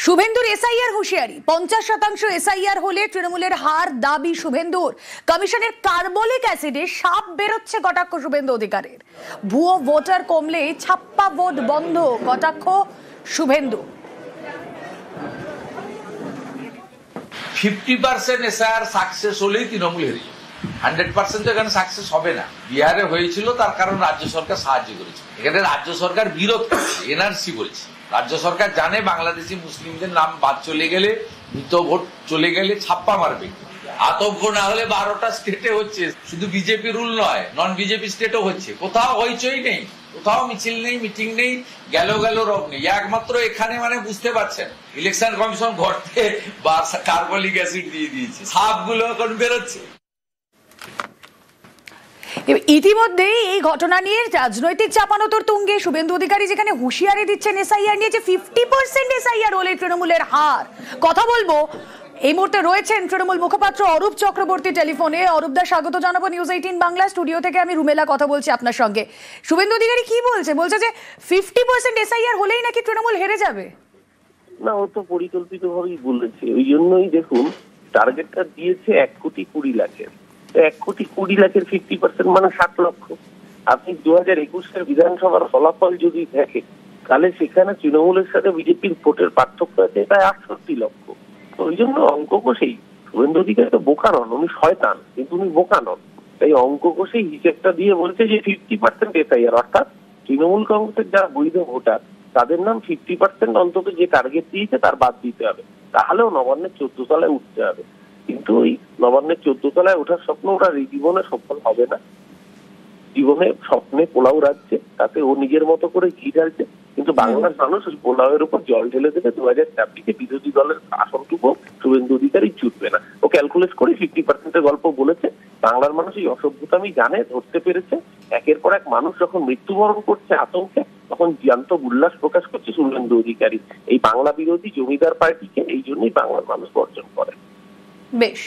শুভেন্দুর এসআইআর হুঁশিয়ারি, 50% এসআইআর হলে তৃণমূলের হার দাবি শুভেন্দুর। কমিশনের কার্বলিক অ্যাসিডে সাপ বেরোচ্ছে কটাক্ষ শুভেন্দু অধিকারের। ভুয়ো ভোটার কমলে ছাপ্পা ভোট বন্ধ কটাক্ষ শুভেন্দু। 50% এসআইআর সাকসেস হলেই তৃণমূল হেরে যাবে। 100% এখানে সাকসেস হবে না। বিহারে হয়েছিল, তার কারণ রাজ্য সরকার সাহায্য করেছে। এখানে রাজ্য সরকার বিরোধ করছে, এনআরসি বলছে। রাজ্য সরকার জানে বাংলাদেশি মুসলিমদের নাম বাদ চলে গেলে, মৃত ভোট চলে গেলে ছাপ্পা মারবে। আতঙ্ক না হলে 12টা স্টেটে হচ্ছে, শুধু বিজেপি রুল নয়, নন বিজেপি স্টেটও হচ্ছে। কোথাও হইচই নেই, কোথাও মিছিল নেই, মিটিং নেই, গেল রব নেই। একমাত্র এখানে মানে বুঝতে পারছেন, ইলেকশন কমিশন ঘরতে কার্বলিক অ্যাসিড দিয়ে দিয়েছে, সাপগুলো এখন বেরোচ্ছে। ইতিমধ্যে এই ঘটনা নিয়ে রাজনৈতিক চাপানোতর তুঙ্গে। শুভেন্দু অধিকারী যেখানে হুঁশিয়ারি দিচ্ছেন এসআইআর নিয়ে, যে 50% এসআইআর হলে তৃণমূলের হার। কথা বলবো, এই মুহূর্তে রয়েছেন তৃণমূল মুখপাত্র অরূপ চক্রবর্তী টেলিফোনে। অরূপদা, স্বাগত জানাবো নিউজ 18 বাংলা স্টুডিও থেকে। আমি রুমেলা কথা বলছি আপনার সঙ্গে। শুভেন্দু অধিকারী কি বলছে? বলছে যে 50% এসআইআর হলেই নাকি তৃণমূল হেরে যাবে। না, ও তো পরিকল্পিতভাবেই বলেছে। ওই জন্যই দেখুন টার্গেটটা দিয়েছে 1,20,00,000 1,20,00,000 50% মানে 60 লক্ষ। আপনি 2021-এর বিধানসভার ফলাফল যদি দেখেন, তাহলে সেখানে তৃণমূলের সাথে বিজেপির ভোটের পার্থক্য আছে প্রায় 68 লক্ষ। তো ওই জন্য অঙ্ক কষেই শুভেন্দু অধিকারী তো বোকা নন, উনি শয়তান, কিন্তু উনি বোকা নন। তাই অঙ্ক কষেই হিসেবটা দিয়ে বলছে যে 50% এসআইআর, অর্থাৎ তৃণমূল কংগ্রেসের যারা বৈধ ভোটার তাদের নাম 50% অন্তত যে টার্গেট দিয়েছে তার বাদ দিতে হবে, তাহলেও নবান্নের 14 তলায় উঠতে হবে। কিন্তু ওই নবান্নের 14 তলায় ওঠার স্বপ্ন ওরা জীবনে সফল হবে না। জীবনে স্বপ্নে পোলাও রাখছে, তাতে ও নিজের মতো করে ঘি ঢালছে, কিন্তু বাংলার মানুষ ওই পোলাওয়ের উপর জল ঢেলে দেবে। 2024-এ বিরোধী দলের আসনটুকু শুভেন্দু অধিকারী জুটবে না। ও ক্যালকুলেট করে 50%-এর গল্প বলেছে। বাংলার মানুষ এই অসভ্যতামি জানে, ধরতে পেরেছে। একের পর এক মানুষ যখন মৃত্যুবরণ করছে আতঙ্কে, তখন জ্যান্ত উল্লাস প্রকাশ করছে শুভেন্দু অধিকারী। এই বাংলা বিরোধী জমিদার পার্টিকে এই জন্যই বাংলার মানুষ বর্জন করে। বেশ।